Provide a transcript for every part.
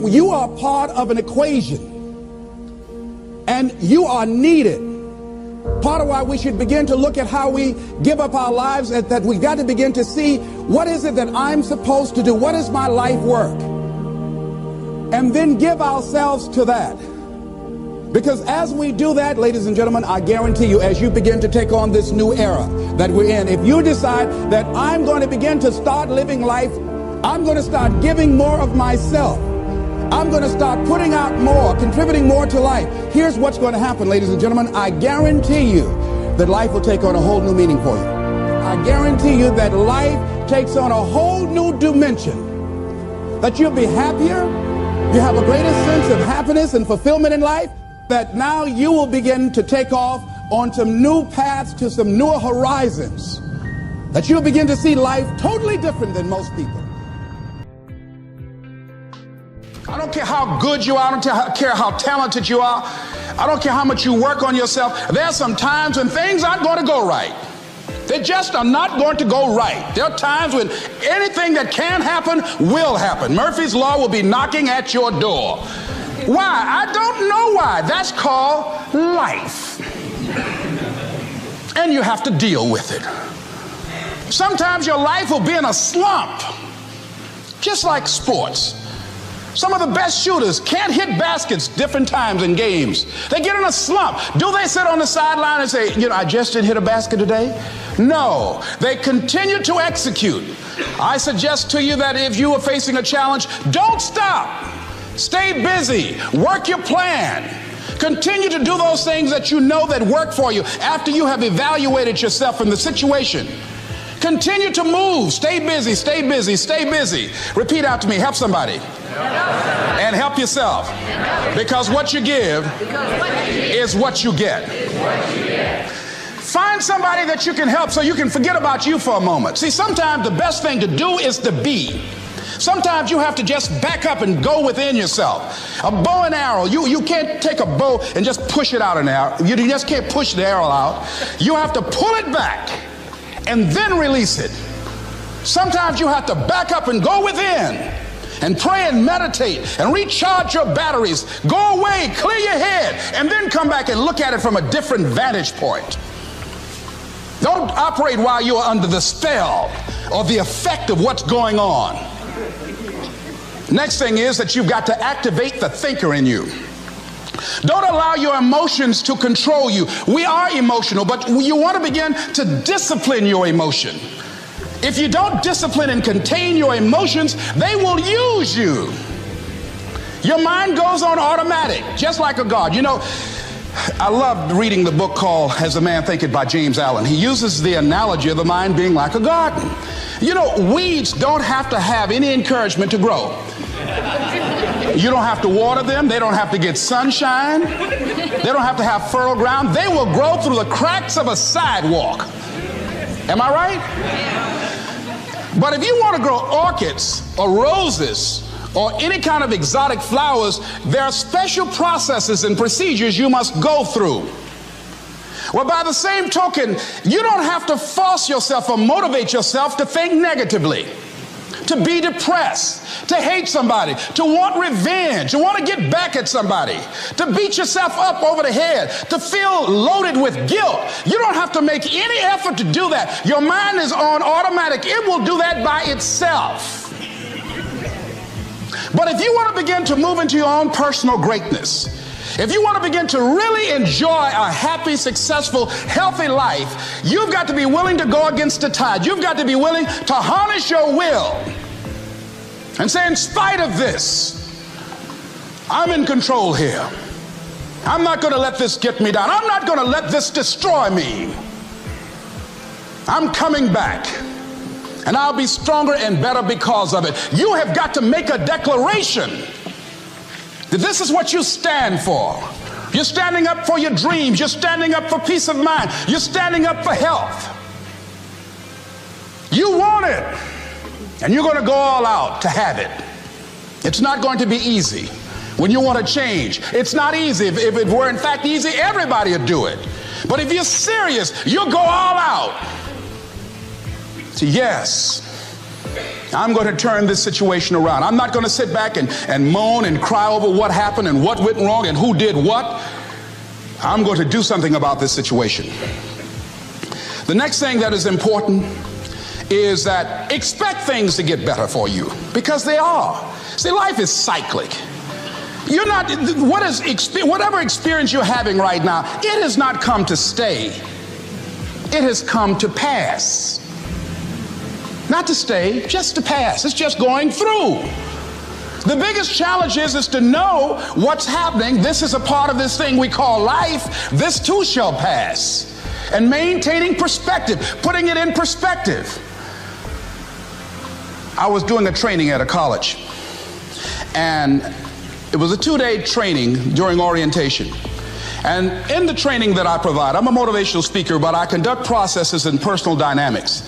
You are part of an equation, and you are needed. Part of why we should begin to look at how we give up our lives, that we got to begin to see, what is it that I'm supposed to do? What is my life work? And then give ourselves to that. Because as we do that, ladies and gentlemen, I guarantee you, as you begin to take on this new era that we're in, if you decide that I'm going to begin to start living life, I'm going to start giving more of myself, I'm going to start putting out more, contributing more to life. Here's what's going to happen, ladies and gentlemen. I guarantee you that life will take on a whole new meaning for you. I guarantee you that life takes on a whole new dimension. That you'll be happier, you have a greater sense of happiness and fulfillment in life, that now you will begin to take off on some new paths to some newer horizons. That you'll begin to see life totally different than most people. I don't care how good you are. I don't care how talented you are. I don't care how much you work on yourself. There are some times when things aren't going to go right. They just are not going to go right. There are times when anything that can happen will happen. Murphy's Law will be knocking at your door. Why? I don't know why. That's called life. And you have to deal with it. Sometimes your life will be in a slump, just like sports. Some of the best shooters can't hit baskets different times in games. They get in a slump. Do they sit on the sideline and say, I just didn't hit a basket today? No, they continue to execute. I suggest to you that if you are facing a challenge, don't stop. Stay busy. Work your plan. Continue to do those things that you know that work for you after you have evaluated yourself in the situation. Continue to move. Stay busy, stay busy, stay busy. Repeat out to me. Help somebody. And help yourself. Because what you give is what you get. Find somebody that you can help so you can forget about you for a moment. See, sometimes the best thing to do is to be. Sometimes you have to just back up and go within yourself. A bow and arrow, you can't take a bow and just push it out an arrow. You just can't push the arrow out. You have to pull it back and then release it. Sometimes you have to back up and go within and pray and meditate and recharge your batteries. Go away, clear your head, and then come back and look at it from a different vantage point. Don't operate while you are under the spell or the effect of what's going on. Next thing is that you've got to activate the thinker in you. Don't allow your emotions to control you. We are emotional, but you want to begin to discipline your emotion. If you don't discipline and contain your emotions, they will use you. Your mind goes on automatic, just like a guard. I loved reading the book called As a Man Thinketh by James Allen. He uses the analogy of the mind being like a garden. Weeds don't have to have any encouragement to grow. You don't have to water them. They don't have to get sunshine. They don't have to have fertile ground. They will grow through the cracks of a sidewalk. Am I right? But if you want to grow orchids or roses or any kind of exotic flowers, there are special processes and procedures you must go through. Well, by the same token, you don't have to force yourself or motivate yourself to think negatively, to be depressed, to hate somebody, to want revenge, to want to get back at somebody, to beat yourself up over the head, to feel loaded with guilt. You don't have to make any effort to do that. Your mind is on automatic. It will do that by itself. But if you want to begin to move into your own personal greatness, if you want to begin to really enjoy a happy, successful, healthy life, you've got to be willing to go against the tide. You've got to be willing to harness your will and say, in spite of this, I'm in control here. I'm not going to let this get me down. I'm not going to let this destroy me. I'm coming back, and I'll be stronger and better because of it. You have got to make a declaration that this is what you stand for. You're standing up for your dreams. You're standing up for peace of mind. You're standing up for health. You want it, and you're going to go all out to have it. It's not going to be easy when you want to change. It's not easy. If it were in fact easy, everybody would do it. But if you're serious, you'll go all out. So yes, I'm going to turn this situation around. I'm not going to sit back and moan and cry over what happened and what went wrong and who did what. I'm going to do something about this situation. The next thing that is important is that expect things to get better for you, because they are. See, life is cyclic. You're not, whatever experience you're having right now, it has not come to stay. It has come to pass. Not to stay, just to pass. It's just going through. The biggest challenge is to know what's happening. This is a part of this thing we call life. This too shall pass. And maintaining perspective, putting it in perspective. I was doing a training at a college, and it was a 2-day training during orientation. And in the training that I provide, I'm a motivational speaker, but I conduct processes in personal dynamics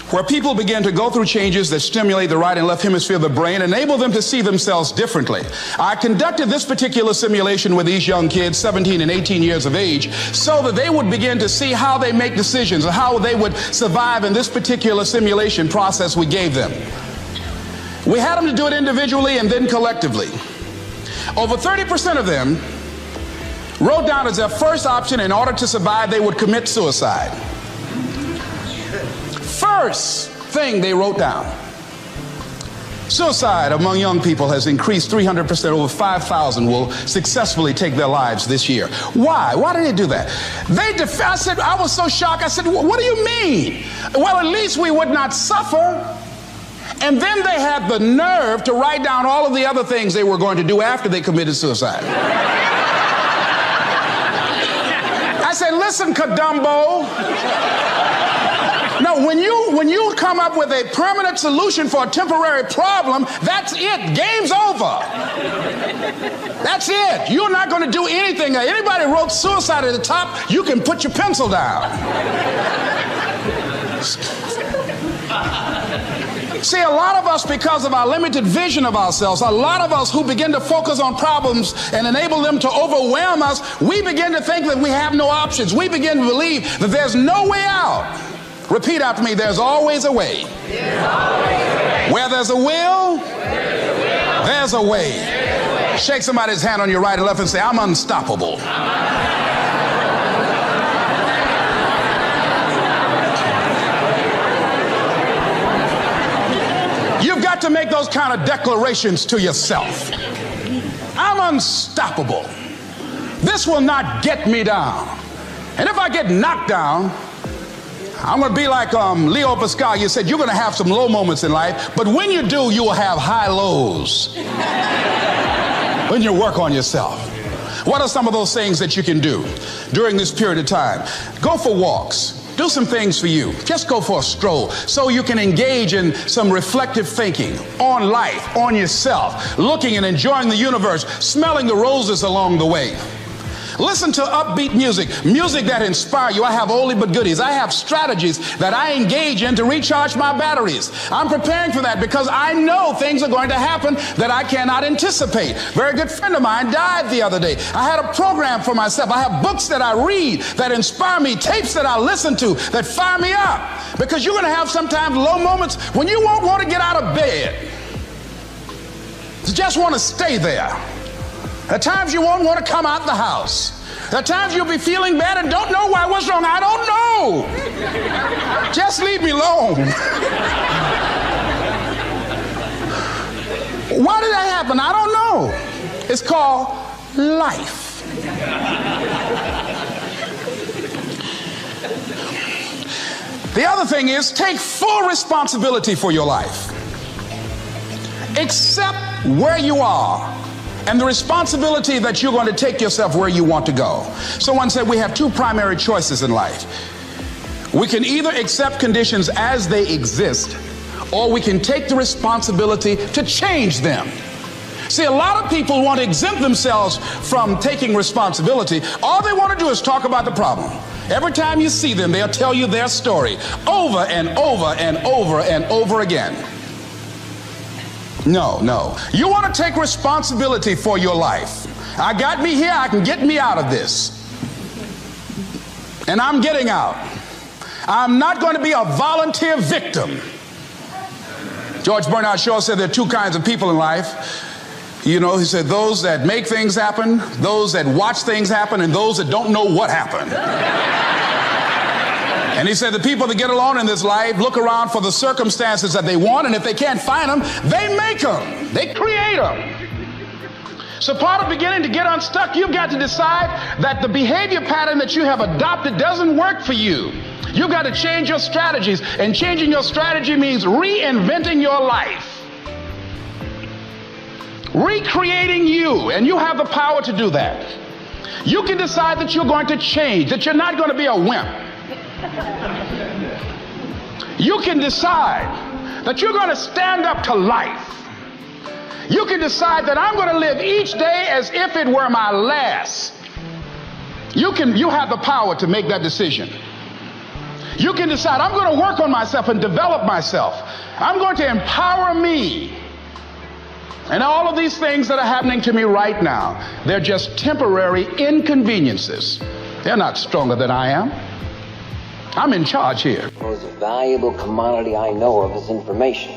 where people begin to go through changes that stimulate the right and left hemisphere of the brain, enable them to see themselves differently. I conducted this particular simulation with these young kids, 17 and 18 years of age, so that they would begin to see how they make decisions and how they would survive in this particular simulation process we gave them. We had them to do it individually and then collectively. Over 30% of them wrote down as their first option, in order to survive, they would commit suicide. First thing they wrote down. Suicide among young people has increased 300%. Over 5,000 will successfully take their lives this year. Why? Why did they do that? I said, I was so shocked. I said, what do you mean? Well, at least we would not suffer. And then they had the nerve to write down all of the other things they were going to do after they committed suicide. I said, listen, Kadumbo. No, when you come up with a permanent solution for a temporary problem, that's it. Game's over. That's it. You're not going to do anything. Anybody wrote suicide at the top, you can put your pencil down. See, a lot of us, because of our limited vision of ourselves, a lot of us who begin to focus on problems and enable them to overwhelm us, we begin to think that we have no options. We begin to believe that there's no way out. Repeat after me, there's always a way. Where there's a will, there's a way. Shake somebody's hand on your right and left and say, I'm unstoppable. You've got to make those kind of declarations to yourself. I'm unstoppable. This will not get me down. And if I get knocked down, I'm going to be like Leo Pascal. You said you're going to have some low moments in life, but when you do, you will have high lows when you work on yourself. What are some of those things that you can do during this period of time? Go for walks. Do some things for you. Just go for a stroll so you can engage in some reflective thinking on life, on yourself, looking and enjoying the universe, smelling the roses along the way. Listen to upbeat music that inspires you. I have oldie but goodies. I have strategies that I engage in to recharge my batteries. I'm preparing for that because I know things are going to happen that I cannot anticipate. A very good friend of mine died the other day. I had a program for myself. I have books that I read that inspire me, tapes that I listen to that fire me up. Because you're going to have sometimes low moments when you won't want to get out of bed. You just want to stay there. At times you won't want to come out the house. At times you'll be feeling bad and don't know why. What's wrong? I don't know. Just leave me alone. Why did that happen? I don't know. It's called life. The other thing is take full responsibility for your life. Accept where you are and the responsibility that you're going to take yourself where you want to go. Someone said we have two primary choices in life. We can either accept conditions as they exist, or we can take the responsibility to change them. See, a lot of people want to exempt themselves from taking responsibility. All they want to do is talk about the problem. Every time you see them, they'll tell you their story over and over and over and over again. No. You want to take responsibility for your life. I got me here, I can get me out of this. And I'm getting out. I'm not going to be a volunteer victim. George Bernard Shaw said there are two kinds of people in life. You know, he said those that make things happen, those that watch things happen, and those that don't know what happened. And he said the people that get along in this life look around for the circumstances that they want, and if they can't find them, they make them. They create them. So part of beginning to get unstuck, you've got to decide that the behavior pattern that you have adopted doesn't work for you. You've got to change your strategies, and changing your strategy means reinventing your life. Recreating you, and you have the power to do that. You can decide that you're going to change, that you're not going to be a wimp. You can decide that you're going to stand up to life. You can decide that I'm going to live each day as if it were my last. You have the power to make that decision. You can decide I'm going to work on myself and develop myself. I'm going to empower me. And all of these things that are happening to me right now, they're just temporary inconveniences. They're not stronger than I am. I'm in charge here. The most valuable commodity I know of is information.